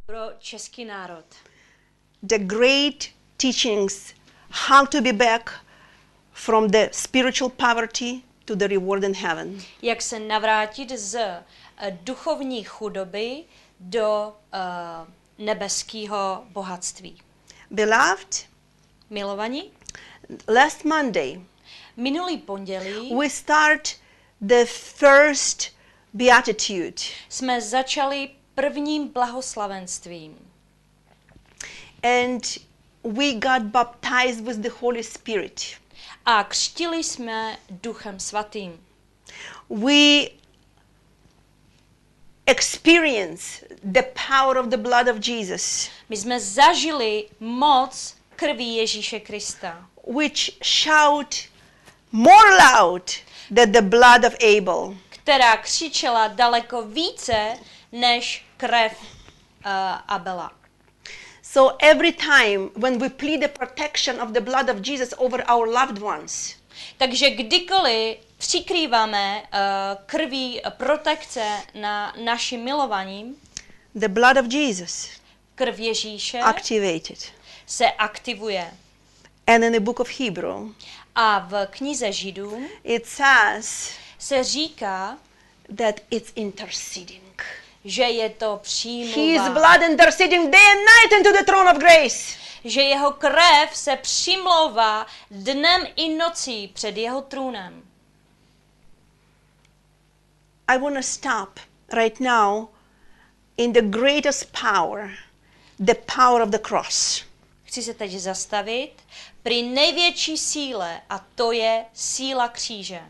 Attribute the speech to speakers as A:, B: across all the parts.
A: pro český národ.
B: The great teachings how to be back from the spiritual poverty to the reward in heaven.
A: Jak se navrátit z duchovní chudoby do nebeského bohatství.
B: Beloved,
A: Milovaní,
B: last Monday
A: minulý pondělí
B: we start the first beatitude.
A: jsme začali prvním blahoslavenstvím.
B: And we got baptized with the Holy Spirit.
A: A křtili jsme Duchem Svatým.
B: We experience the power of the blood of Jesus,
A: My jsme zažili moc krví Ježíše Krista,
B: which shout more loud than the blood of Abel.
A: která křičela daleko více než krev Abela.
B: So every time when we plead the protection of the blood of Jesus over our loved ones,
A: Takže kdykoliv přikrýváme krví protekce na našim milovaním,
B: the blood of Jesus
A: krv Ježíše
B: activated.
A: se aktivuje.
B: And in the book of Hebrew,
A: A v knize Židům
B: it says
A: se říká,
B: that it's interceding.
A: že je to
B: His
A: přímluva,
B: blood interceding day and night into the throne of grace.
A: že jeho krev se přimlouvá dnem i nocí před jeho trůnem.
B: I want to stop right now in the greatest power, the power of the cross.
A: Chci se teď zastavit při největší síle, a to je síla kříže.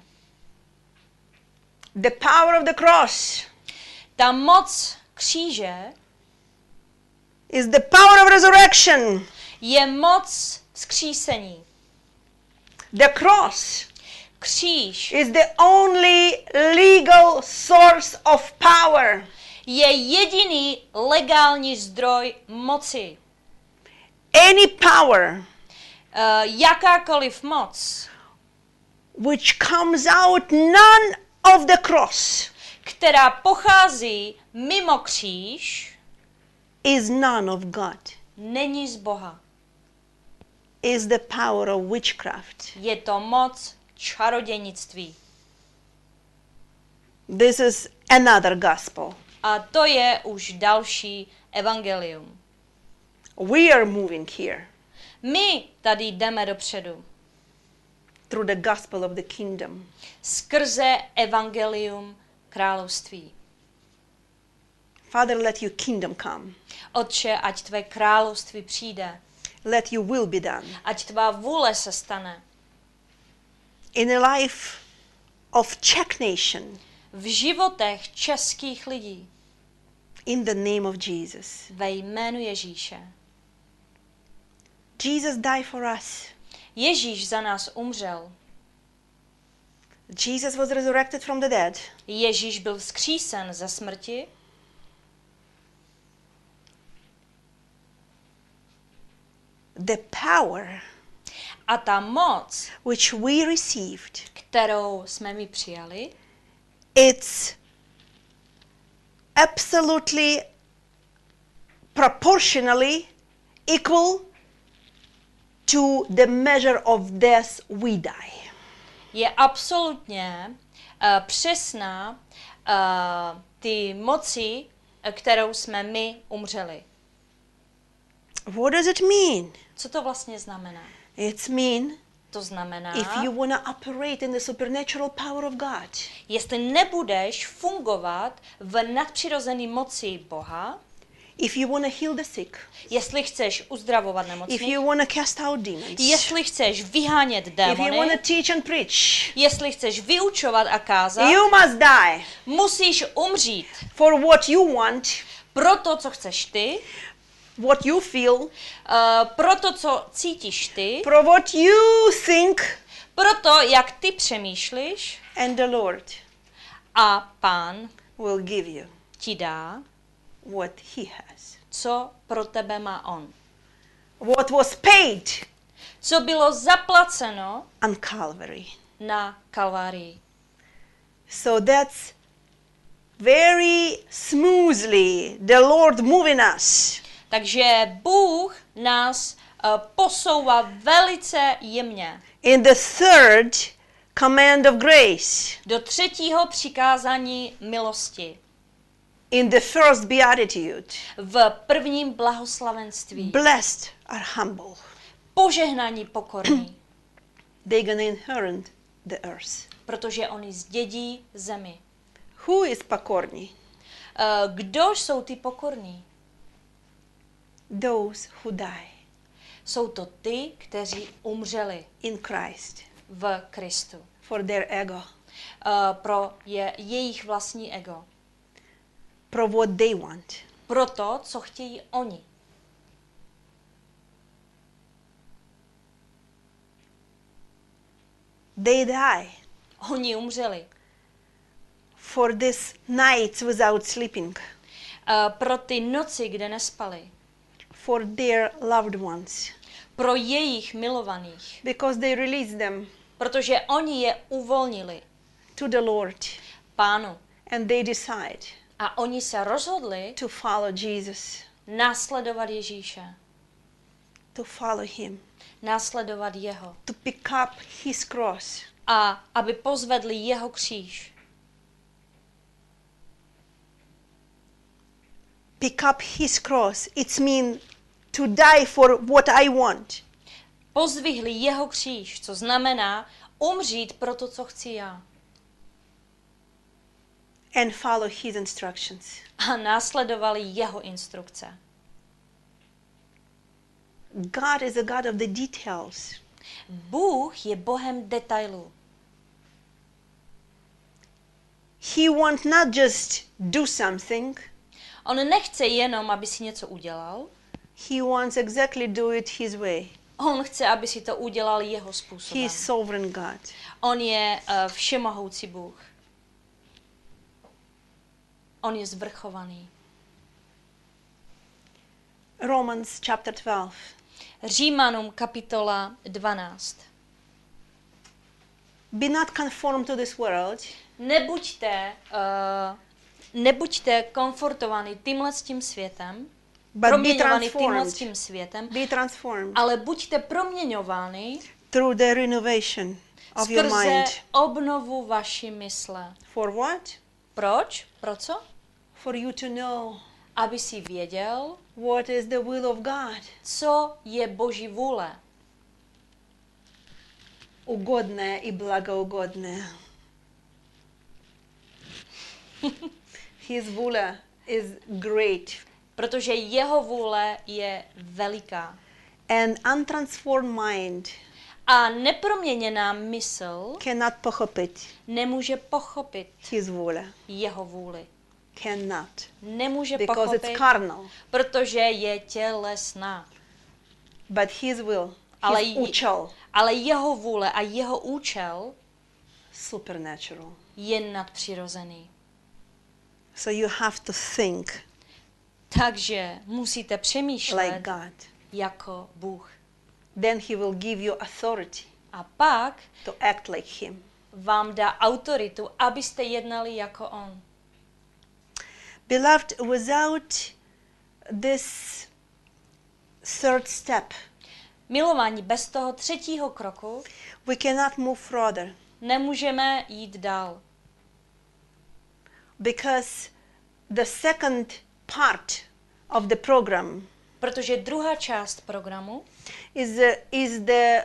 B: The power of the cross
A: Ta moc kříže
B: is the power of resurrection.
A: je moc vzkřísení.
B: The cross
A: Kříž
B: is the only legal source of power.
A: je jediný legální zdroj moci.
B: Any power
A: Jakákoliv moc,
B: which comes out none of the cross
A: která pochází mimo kříž,
B: is none of God.
A: není z Boha.
B: Is the power of witchcraft.
A: Je to moc čarodějnictví.
B: This is another gospel.
A: A to je už další evangelium.
B: We are moving here
A: My tady jdeme dopředu
B: through the gospel of the kingdom.
A: skrze evangelium království.
B: Father, let your kingdom come.
A: Otče, ať tvé království přijde,
B: Let your will be done
A: ať tvá vůle se stane
B: in the life of Czech nation
A: v životech českých lidí
B: in the name of Jesus.
A: ve jménu Ježíše.
B: Jesus died for us.
A: Ježíš za nás umřel.
B: Jesus was resurrected from the dead.
A: Ježíš byl vzkřísen ze smrti.
B: The power
A: A ta moc,
B: which we received,
A: kterou jsme mi přijali,
B: it's absolutely proportionally equal to the measure of death we die.
A: je absolutně přesná ty moci, kterou jsme my umřeli.
B: What does it mean?
A: Co to vlastně znamená?
B: It's mean
A: To znamená,
B: if you want to operate in the supernatural power of God,
A: jestli nebudeš fungovat v nadpřirozené moci Boha,
B: if you want to heal the sick,
A: jestli chceš uzdravovat
B: if
A: nemocný,
B: you want to cast out demons,
A: jestli chceš vyhánět
B: if you want
A: démony,
B: to teach and preach,
A: jestli chceš vyučovat a kázat,
B: you must die
A: musíš umřít
B: for what you want,
A: pro to, co chceš ty,
B: what you feel,
A: pro to, co cítíš ty,
B: for what you think,
A: pro to, jak ty přemýšlíš,
B: and the Lord
A: a Pán
B: will give you
A: ti dá,
B: what he has.
A: co pro tebe má on.
B: What was paid
A: Co bylo zaplaceno
B: on Calvary.
A: na Kalvárii.
B: So that's very smoothly the Lord moving us
A: Takže Bůh nás posouvá velice jemně
B: in the third command of grace,
A: do 3. přikázání milosti,
B: in the first beatitude.
A: v 1. blahoslavenství.
B: Blessed are humble.
A: Požehnaní pokorní,
B: They're going to inherit the earth.
A: protože oni zdědí zemi.
B: Who is покорный?
A: Kdo jsou ty pokorní?
B: Those who die
A: Jsou to ty, kteří umřeli
B: in Christ
A: v Kristu.
B: for their ego,
A: Pro jejich vlastní ego.
B: for what they want.
A: Pro to, co chtějí oni.
B: They die
A: Oni umřeli.
B: for these nights without sleeping,
A: Pro ty noci, kde nespali.
B: for their loved ones,
A: Pro jejich milovaných.
B: because they released them
A: Protože oni je uvolnili
B: to the Lord
A: Pánu.
B: and they decide
A: A oni se rozhodli
B: to follow Jesus,
A: následovat Ježíše.
B: to follow him,
A: Následovat jeho.
B: to pick up his cross.
A: A aby pozvedli jeho kříž.
B: Pick up his cross. It's mean to die for what I want.
A: Pozvihli jeho kříž, co znamená umřít pro to, co chci já.
B: And follow his instructions.
A: A následovali jeho instrukce.
B: God is a God of the details.
A: Bůh je Bohem detailů.
B: He wants not just do something.
A: On nechce jenom, aby si něco udělal.
B: He wants exactly do it his way.
A: On chce, aby si to udělal jeho
B: He
A: způsobem.
B: is sovereign God.
A: On je všemohoucí Bůh. On je zvrchovaný.
B: Romans chapter 12.
A: Římanům kapitola 12.
B: Be not conformed to this world,
A: Nebuďte komfortovaní tímhle s tím světem,
B: but be
A: proměňovaní tímhle s
B: transformed.
A: tím světem,
B: Be transformed
A: ale buďte proměňováni
B: through the renovation of your
A: skrze
B: mind.
A: obnovu vaší mysle.
B: For what?
A: Proč? Pro co?
B: For you to know
A: Aby si věděl,
B: what is the will of God.
A: co je Boží vůle.
B: Угодное и благоугодное. His vůle is great.
A: Protože jeho vůle je veliká.
B: An untransformed mind
A: A neproměněná mysl
B: cannot pochopit
A: nemůže pochopit
B: his vůle.
A: jeho vůli.
B: Cannot.
A: Nemůže
B: Because
A: pochopit,
B: it's carnal.
A: protože je tělesná.
B: But his will,
A: Ale
B: his účel,
A: Ale jeho vůle a jeho účel
B: supernatural.
A: je nadpřirozený.
B: So you have to think
A: Takže musíte přemýšlet
B: like God.
A: jako Bůh.
B: Then he will give you authority
A: A pak
B: to act like him.
A: vám dá autoritu, abyste jednali jako on.
B: Beloved, without this third step,
A: Milování bez toho 3. kroku
B: we cannot move further.
A: nemůžeme jít dál.
B: Because the second part of the program
A: Protože druhá část programu
B: is the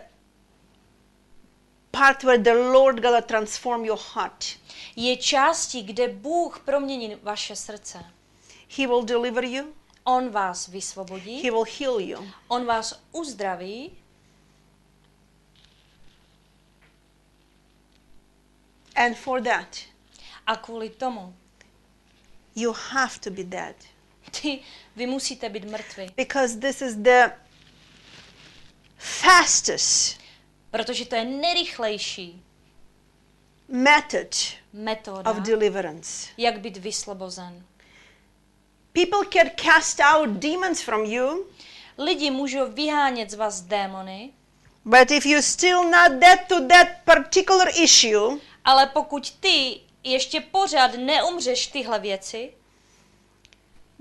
B: part where the Lord gonna transform your heart.
A: je částí, kde Bůh promění vaše srdce.
B: He will deliver you.
A: On vás vysvobodí,
B: He will heal you.
A: on vás uzdraví
B: And for that,
A: a kvůli tomu
B: you have to be dead.
A: vy musíte být mrtví.
B: Because this is the fastest
A: Protože to je nejrychlejší
B: method
A: metoda,
B: of deliverance.
A: jak být vysvobozen.
B: People can cast out demons from you,
A: Lidi můžou vyhánět z vás démony,
B: but if you're still not dead to that particular issue,
A: ale pokud ty ještě pořád neumřeš tyhle věci,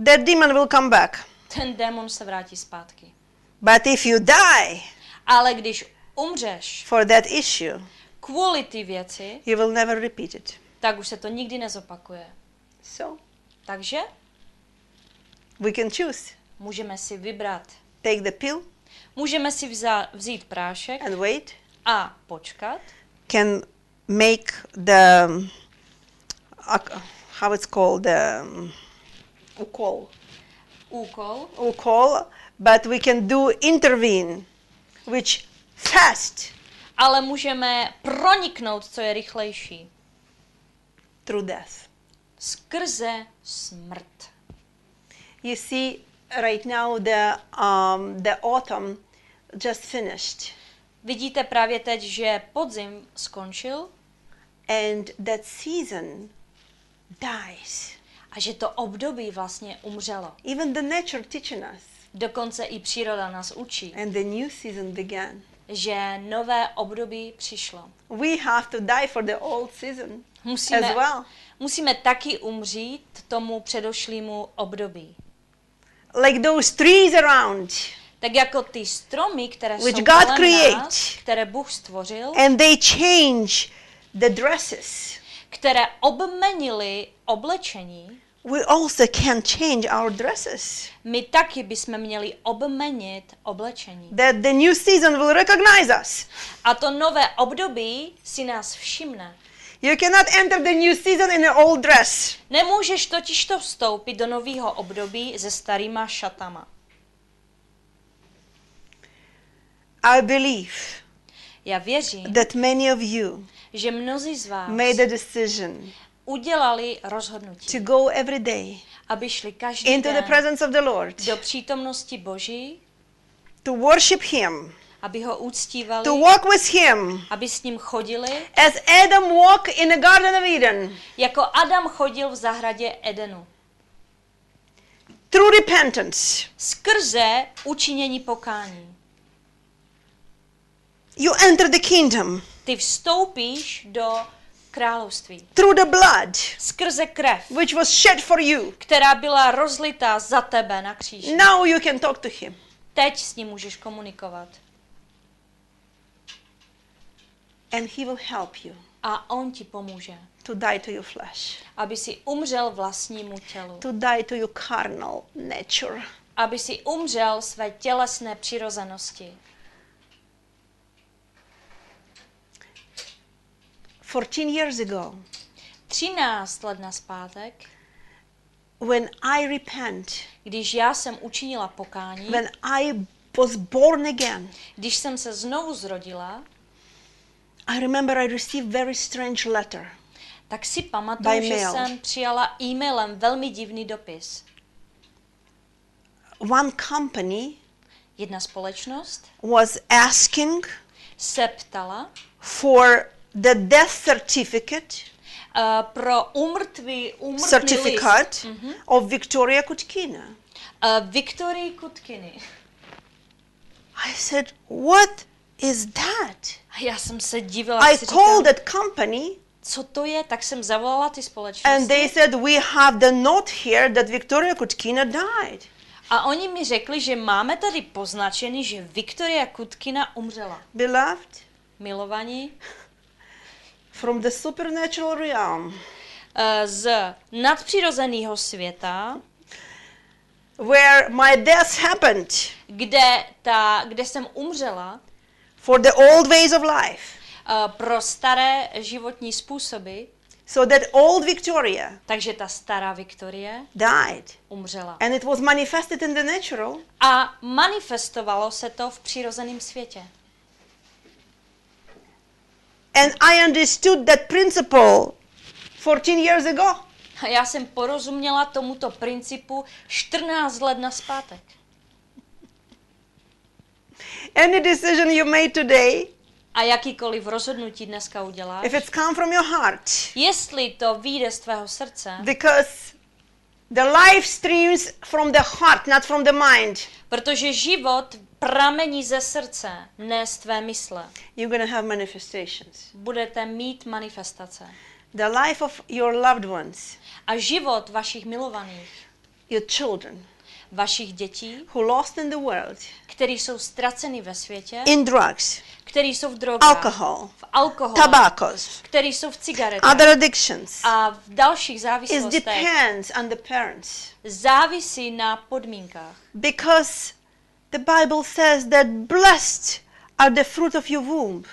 B: that demon will come back.
A: ten démon se vrátí zpátky.
B: But if you die
A: Ale když umřeš
B: for that issue,
A: kvůli ty věci,
B: you will never repeat it.
A: tak už se to nikdy nezopakuje.
B: So
A: Takže
B: we can choose.
A: můžeme si vybrat.
B: Take the pill
A: Můžeme si vzít prášek
B: and wait.
A: a počkat.
B: Can make the how it's called ukol, but we can do intervene, which fast
A: Ale můžeme proniknout, co je rychlejší.
B: through death.
A: Skrze smrt.
B: You see, right now the autumn just finished,
A: Vidíte právě teď, že podzim skončil
B: and that season dies.
A: a že to období vlastně umřelo.
B: Even the nature teaching us,
A: Dokonce i příroda nás učí,
B: and the new season began.
A: že nové období přišlo.
B: We have to die for the old season
A: Musíme,
B: as well.
A: musíme taky umřít tomu předošlému období.
B: Like those trees around,
A: Tak jako ty stromy, které
B: Which
A: jsou
B: God
A: kolem
B: create.
A: nás, které Bůh stvořil,
B: and they change the dresses.
A: které obmenily oblečení,
B: We also can change our dresses.
A: my taky bychom měli obmenit oblečení.
B: That the new season will recognize us.
A: A to nové období si nás všimne.
B: You cannot enter the new season in an old dress.
A: Nemůžeš totiž to vstoupit do nového období se starýma šatama.
B: I believe
A: Já věřím,
B: that many of you
A: že mnozí z vás
B: made a decision
A: udělali
B: to
A: rozhodnutí,
B: go every day
A: aby šli každý
B: into the
A: den
B: presence of the Lord,
A: do přítomnosti Boží,
B: to worship Him,
A: aby ho uctívali,
B: to walk with Him,
A: aby s ním chodili,
B: as Adam walked in the Garden of Eden,
A: jako Adam chodil v zahradě Edenu.
B: through repentance.
A: Skrze učinění pokání.
B: You enter the kingdom
A: Ty vstoupíš do království.
B: through the blood
A: Skrze krev,
B: which was shed for you.
A: která byla rozlitá za tebe na kříži.
B: Now you can talk to Him.
A: Teď s ním můžeš komunikovat.
B: And He will help you
A: A on ti pomůže,
B: to die to your flesh,
A: aby si umřel vlastnímu tělu.
B: to die to your carnal nature.
A: Aby si umřel své tělesné přirozenosti.
B: 14 years ago,
A: 13 let nazpátek,
B: when I repent,
A: když já jsem učinila pokání,
B: when I was born again,
A: když jsem se znovu zrodila,
B: I remember I received very strange letter.
A: tak si pamatuju,
B: By
A: že
B: mail.
A: jsem přijala e-mailem velmi divný dopis.
B: One company
A: Jedna společnost
B: was asking
A: se ptala
B: for the death certificate
A: pro úmrtný list
B: certificate of Victoria Kutkina.
A: Viktorii Kutkiny.
B: I said, what is that?
A: A já jsem se divila,
B: I
A: si
B: called
A: říkám,
B: that company
A: co to je, tak jsem zavolala ty
B: and
A: společnosti
B: they said, we have the note here that Victoria Kutkina died.
A: a oni mi řekli, že máme tady poznačený, že Viktoria Kutkina umřela.
B: Beloved,
A: Milovaní,
B: from the supernatural realm,
A: z nadpřirozeného světa,
B: where my death happened,
A: kde jsem umřela
B: for the old ways of life,
A: pro staré životní způsoby,
B: so that old Victoria
A: takže ta stará Viktorie
B: died.
A: umřela.
B: And it was manifested in the natural.
A: A manifestovalo se to v přirozeném světě.
B: And I understood that principle 14 years ago.
A: A já jsem porozuměla tomuto principu 14 let nazpátek.
B: Any decision you made today,
A: A jakýkoliv rozhodnutí dneska uděláš,
B: if it's come from your heart,
A: jestli to vyjde z tvého srdce,
B: because the life streams from the heart, not from the mind,
A: protože život pramení ze srdce, ne z tvé mysle,
B: you're going to have manifestations.
A: budete mít manifestace.
B: the life of your loved ones,
A: A život vašich milovaných,
B: your children,
A: vašich dětí,
B: who lost in the world,
A: který jsou ztraceny ve světě,
B: in drugs,
A: který jsou v drogách,
B: alcohol,
A: v alkoholu,
B: tobaccos,
A: který jsou v cigaretách
B: other addictions,
A: a v dalších
B: it
A: závislostech,
B: depends on the parents.
A: závisí na podmínkách.
B: Because the Bible says that blessed are the fruit of your womb.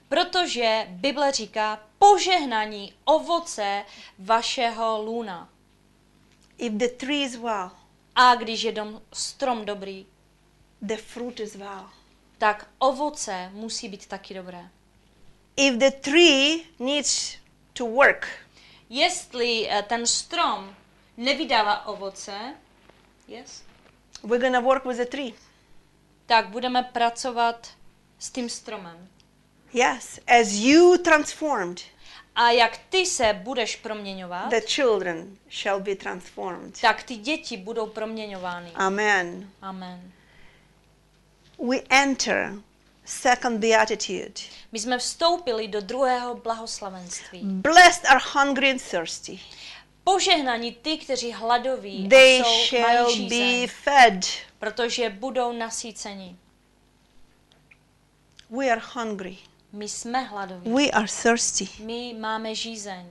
A: Protože Bible říká požehnaní ovoce vašeho lůna.
B: If the tree is well,
A: A když je strom dobrý,
B: the fruit is well.
A: tak ovoce musí být taky dobré.
B: If the tree needs to work,
A: Jestli ten strom nevydává ovoce, yes,
B: we're going to work with the tree.
A: tak budeme pracovat s tím stromem.
B: Yes, as you transformed,
A: A jak ty se budeš proměňovat,
B: the children shall be transformed.
A: tak ty děti budou proměňovány.
B: Amen.
A: Amen.
B: We enter second beatitude.
A: My jsme vstoupili do druhého blahoslavenství.
B: Blessed are hungry and thirsty.
A: Požehnaní ty, kteří hladoví
B: They
A: a mají
B: shall be
A: žízeň,
B: fed.
A: protože budou nasýceni.
B: We are hungry.
A: My jsme hladoví.
B: We are thirsty.
A: My máme žízeň.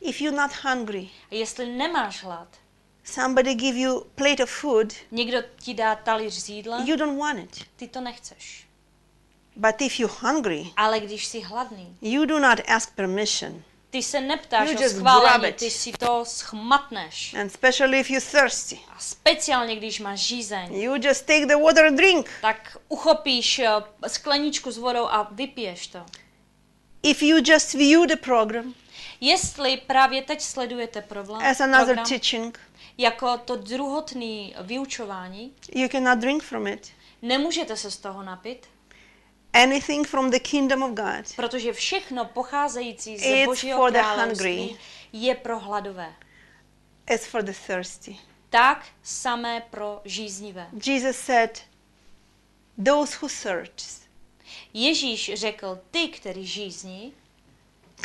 B: If you're not hungry,
A: A jestli nemáš hlad,
B: somebody give you plate of food,
A: někdo ti dá talíř s jídlem,
B: you don't want it.
A: ty to nechceš.
B: But if you're hungry,
A: Ale když jsi hladný,
B: you do not ask permission.
A: ty se neptáš
B: You
A: o
B: just grab
A: schválení,
B: it.
A: ty si to schmatneš.
B: And especially if you're thirsty,
A: A speciálně, když máš žízeň,
B: you just take the water and drink.
A: tak uchopíš skleničku s vodou a vypiješ to.
B: If you just view the program
A: Jestli právě teď sledujete
B: as another
A: program
B: teaching,
A: jako to druhotné vyučování,
B: you cannot drink from it.
A: nemůžete se z toho napít,
B: Anything from the kingdom of God
A: protože všechno pocházející z
B: It's
A: Božího
B: for the
A: království
B: hungry.
A: je pro hladové.
B: is for the thirsty.
A: Tak samé pro žíznivé.
B: Jesus said, those who thirst,
A: Ježíš řekl, ty, kteří žízní,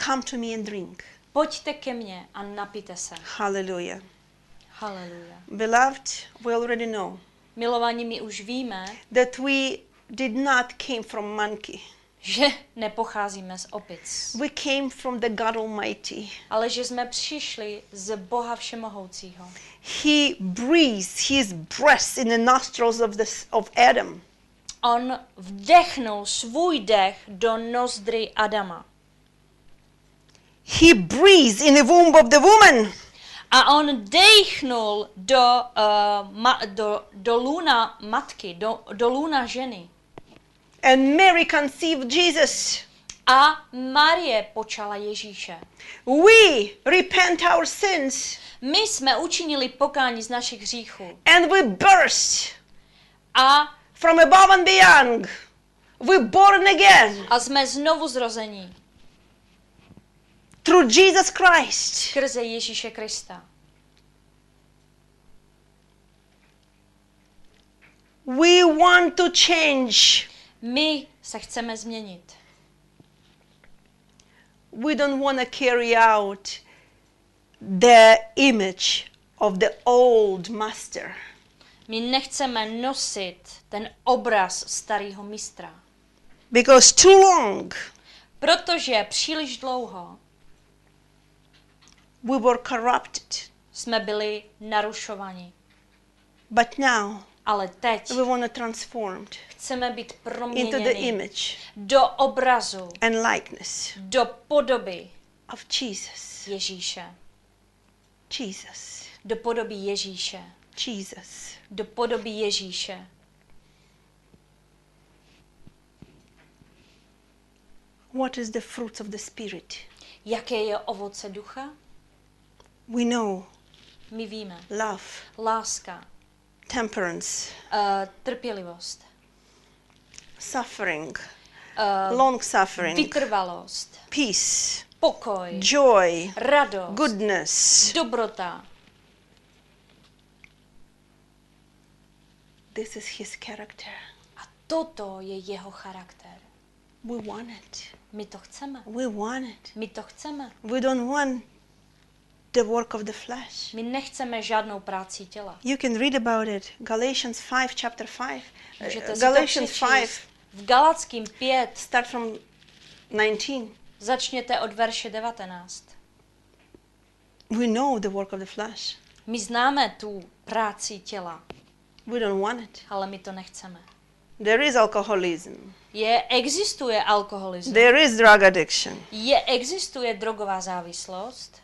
B: come to me and drink.
A: pojďte ke mně a napijte se.
B: Hallelujah.
A: Haleluja.
B: Beloved, we already know
A: Milovaní, my už víme,
B: that we did not came from monkey.
A: že nepocházíme z opic,
B: We came from the God Almighty.
A: ale že jsme přišli z Boha Všemohoucího.
B: He breathed his breath in the nostrils of Adam.
A: On vdechnul svůj dech do nozdry Adama.
B: He breathed in the womb of the woman.
A: A on dechnul do lůna matky, do lůna ženy.
B: And Mary conceived Jesus.
A: A Marie počala Ježíše.
B: We repent our sins
A: My jsme učinili pokání z našich hříchů.
B: and we burst
A: A
B: from above and beyond. We're born again
A: jsme znovu zrození
B: through Jesus Christ.
A: skrze Ježíše Krista.
B: We want to change.
A: My se chceme změnit.
B: We don't want to carry out the image of the old master.
A: My nechceme nosit ten obraz starého mistra.
B: Because too long
A: Protože příliš dlouho
B: we were corrupted.
A: jsme byli narušovaní.
B: But now
A: Ale teď
B: we want to transform
A: chceme být
B: into the
A: proměněni
B: image
A: do obrazu,
B: and likeness
A: do podoby
B: of Jesus.
A: Ježíše.
B: Jesus.
A: Do podoby Ježíše.
B: Jesus.
A: Do podoby Ježíše.
B: What is the fruits of the Spirit?
A: Jaké je ovoce ducha?
B: We know
A: My víme.
B: love,
A: Láska,
B: temperance,
A: trpělivost,
B: suffering,
A: uh,
B: long suffering,
A: vytrvalost,
B: peace,
A: pokoj,
B: joy,
A: radost,
B: goodness.
A: dobrota.
B: This is his character.
A: A toto je jeho charakter.
B: We want it.
A: My to chceme.
B: We want it.
A: My to chceme.
B: We don't want the work of the flesh.
A: My nechceme žádnou práci těla.
B: You can read about it. Galatians 5, chapter 5.
A: Můžete si to
B: Galatians
A: přečíst
B: 5,
A: v Galackým 5.
B: start from 19.
A: Začněte od verše 19.
B: We know the work of the flesh.
A: My známe tu práci těla,
B: We don't want it.
A: ale my to nechceme.
B: There is alcoholism.
A: Existuje alkoholismus.
B: There is drug addiction.
A: Existuje drogová závislost.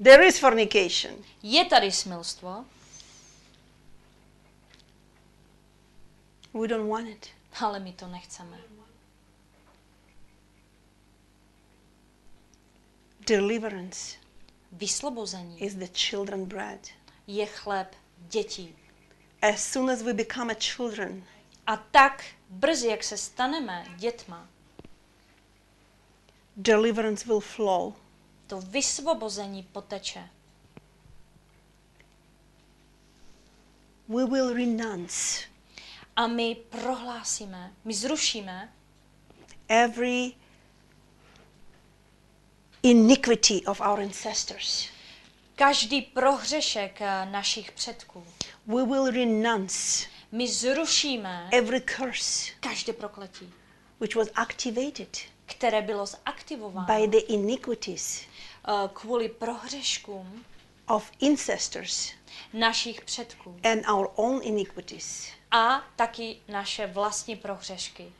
B: There is fornication.
A: Je tady smilstvo,
B: We don't want it.
A: ale my to nechceme.
B: Deliverance
A: Vyslobození
B: is the children bread.
A: je chléb dětí.
B: As soon as we become a children,
A: A tak brzy, jak se staneme dětma,
B: deliverance will flow.
A: to vysvobození poteče.
B: We will renounce
A: A my prohlásíme, my zrušíme
B: every iniquity of our ancestors.
A: každý prohřešek našich předků.
B: We will renounce
A: My zrušíme
B: every curse
A: každé prokletí,
B: which was activated
A: které bylo zaktivováno
B: by the iniquities
A: kvůli prohřeškům
B: of ancestors
A: našich předků
B: and our own iniquities.
A: a taky naše vlastní prohřešky.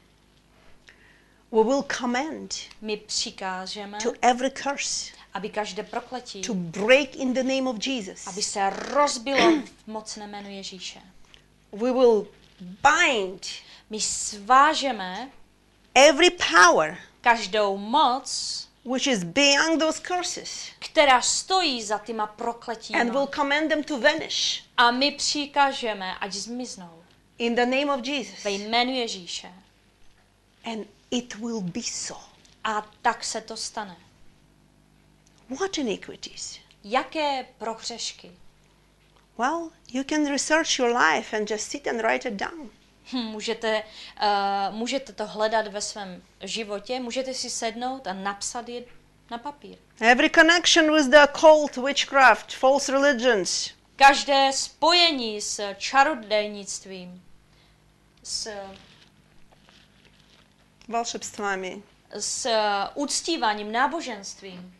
B: We will command
A: My přikážeme,
B: to every curse
A: aby každé prokletí,
B: to break in the name of Jesus.
A: aby se rozbilo v mocném jménu Ježíše.
B: We will bind
A: My svážeme
B: every power
A: každou moc,
B: which is beyond those curses
A: která stojí za těma
B: and
A: prokletíma.
B: will command them to vanish
A: A my přikážeme, ať zmiznou
B: in the name of Jesus.
A: ve jménu Ježíše.
B: And it will be so.
A: A tak se to stane.
B: What iniquities?
A: Jaké prohřešky?
B: Well, you can research your life and just sit and write it down.
A: Můžete to hledat ve svém životě, můžete si sednout a napsat je na papír.
B: Every connection with the occult, witchcraft, false religions,
A: Každé spojení s čarodejnictvím,
B: волшебствами,
A: s uctíváním, náboženstvím,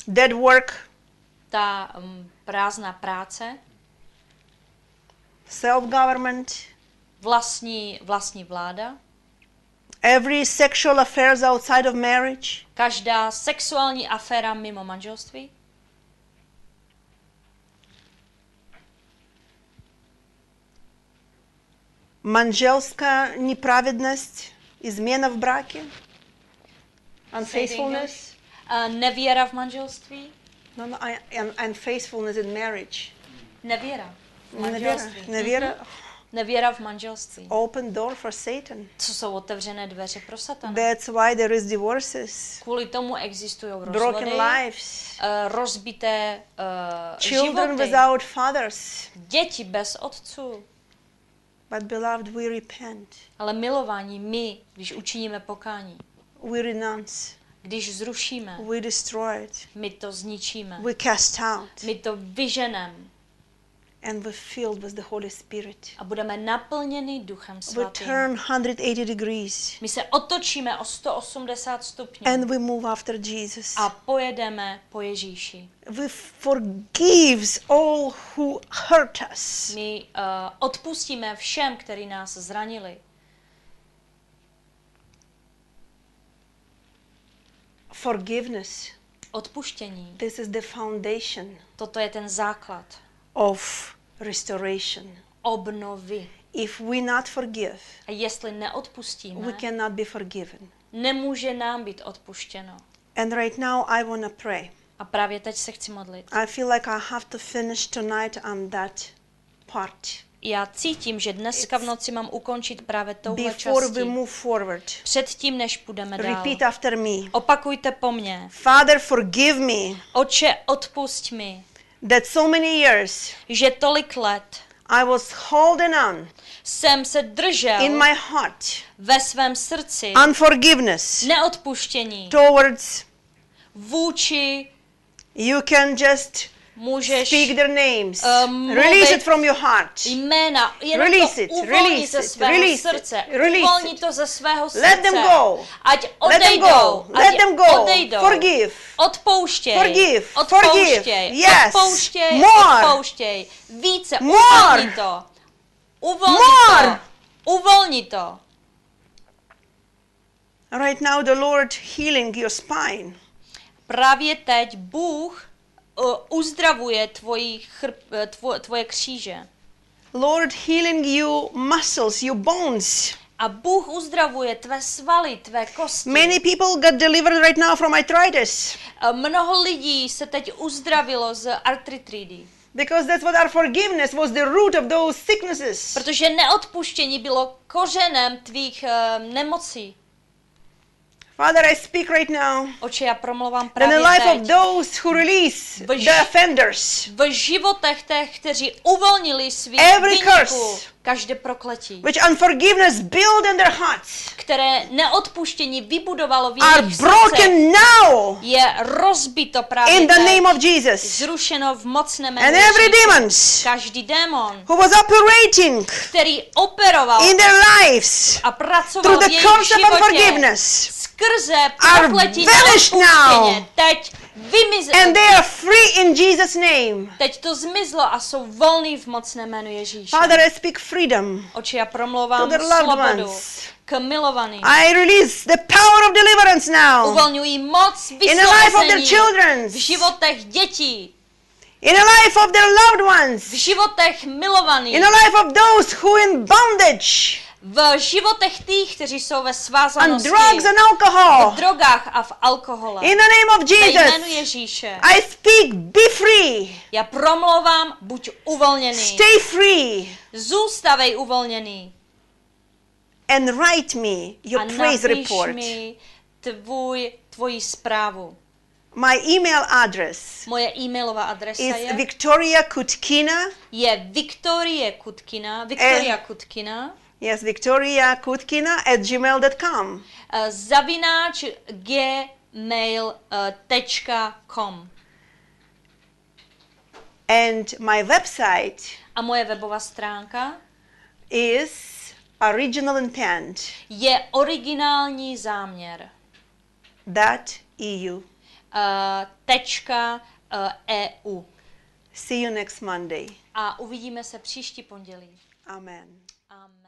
B: dead work,
A: ta prázdná práce,
B: self-government,
A: vlastní vláda,
B: every sexual affairs outside of marriage,
A: každá sexuální aféra mimo manželství,
B: manželská неправедность, измена в браке, unfaithfulness,
A: nevěra v manželství,
B: unfaithfulness in marriage.
A: nevěra v
B: Nevěra,
A: manželství.
B: nevěra,
A: Nevěra v manželství.
B: open door for Satan.
A: Co jsou otevřené dveře pro satana.
B: That's why there is divorces,
A: Kvůli tomu existují
B: broken
A: rozvody,
B: lives,
A: rozbité
B: children
A: životy,
B: without fathers.
A: děti bez otců.
B: But beloved, we repent.
A: Ale milování my, když učiníme pokání,
B: We renounce.
A: když zrušíme,
B: We destroy it.
A: my to zničíme,
B: We cast out.
A: my to vyženeme
B: And we're filled with the Holy Spirit.
A: a budeme naplněni Duchem
B: We
A: Svatým.
B: turn 180 degrees.
A: My se otočíme o 180 stupňů
B: And we move after Jesus.
A: a pojedeme po Ježíši.
B: We forgives all who hurt us.
A: My odpustíme všem, kteří nás zranili.
B: Forgiveness.
A: Odpuštění.
B: This is the foundation
A: Toto je ten základ
B: of restoration.
A: obnovy.
B: If we not forgive,
A: A jestli neodpustíme,
B: we cannot be forgiven.
A: nemůže nám být odpuštěno.
B: And right now I want to pray.
A: A právě teď se chci modlit.
B: I feel like I have to finish tonight on that part.
A: Já cítím, že dneska v noci mám ukončit právě touhle
B: Before we
A: částí.
B: move forward,
A: Předtím, než půjdeme dál.
B: repeat after me.
A: Opakujte po mně.
B: Father, forgive me
A: Oče, odpusť mi,
B: that so many years
A: že tolik let
B: I was holding on
A: jsem se držel
B: in my heart
A: ve svém srdci
B: unforgiveness
A: neodpuštění
B: towards,
A: vůči,
B: you can just
A: můžeš
B: speak their names.
A: mluvit
B: Release it from your heart.
A: jména, jenom
B: Release
A: to
B: it,
A: uvolni
B: release
A: ze
B: it,
A: svého
B: release it,
A: srdce,
B: release
A: uvolni
B: it.
A: to ze svého srdce,
B: Let them go.
A: ať
B: Let them
A: odejdou,
B: go. Let
A: ať
B: them go.
A: odejdou,
B: Forgive.
A: odpouštěj,
B: Forgive.
A: odpouštěj,
B: Forgive. Yes.
A: odpouštěj,
B: More.
A: odpouštěj, více,
B: More.
A: uvolni to, uvolni
B: More.
A: to, uvolni to.
B: Right now the Lord healing your spine.
A: Právě teď Bůh uzdravuje tvoje kříže.
B: Lord healing you muscles, your bones.
A: A Bůh uzdravuje tvé svaly, tvé kosti.
B: Many people got delivered right now from arthritis.
A: Mnoho lidí se teď uzdravilo z artritridy.
B: Because that's what unforgiveness was, the root of those sicknesses.
A: Protože neodpuštění bylo kořenem tvých nemocí.
B: Father, I speak right now
A: Oče, já promlouvám
B: in the
A: právě
B: life of
A: teď.
B: those who release the offenders.
A: V životech těch, kteří uvolnili svých
B: Every
A: viníků,
B: curse.
A: každé prokletí,
B: Which unforgiveness build in their hearts
A: které neodpuštění vybudovalo v
B: are
A: jejich srdcech,
B: broken now
A: je rozbito právě
B: in the
A: teď,
B: name of Jesus.
A: zrušeno v mocném jménu
B: And every
A: Ježíše.
B: demons
A: Každý démon,
B: who was operating
A: který operoval
B: in their lives
A: a pracoval
B: through
A: v
B: the
A: jejich
B: curse of
A: životě
B: unforgiveness
A: skrze
B: are
A: prokletí
B: vanished
A: neodpuštěně,
B: now.
A: teď
B: and they are free in Jesus' name.
A: Teď to zmizlo a jsou volní v mocném jménu Ježíše.
B: Father, I speak freedom
A: Oči, já
B: to
A: promlouvám
B: their loved
A: svobodu
B: ones.
A: k milovaným.
B: I release the power of deliverance now
A: Uvolňují moc
B: in the life of their
A: vysvobození
B: children,
A: v životech dětí,
B: in the life of their loved ones,
A: v životech milovaných,
B: in the life of those who in bondage
A: v životech těch, kteří jsou ve
B: on
A: svázanosti,
B: drugs and
A: v
B: alcohol.
A: drogách a v alkohole.
B: In the name of
A: Ve jménu
B: Jesus,
A: Ježíše.
B: I speak, be free,
A: Já promlouvám, buď uvolněný.
B: stay free,
A: Zůstavej uvolněný.
B: and write me your
A: A
B: praise
A: napiš
B: report.
A: mi tvoji zprávu.
B: My email address
A: Moje e-mailová adresa
B: is
A: je
B: Victoria Kutkina.
A: Victoria Kutkina,
B: Yes, victoriakutkina@gmail.com.
A: @ gmail.com.
B: And my website
A: A moje webová stránka
B: is Original Intent.
A: je originální záměr.
B: .eu.
A: .eu.
B: See you next Monday.
A: A uvidíme se příští pondělí.
B: Amen.
A: Amen.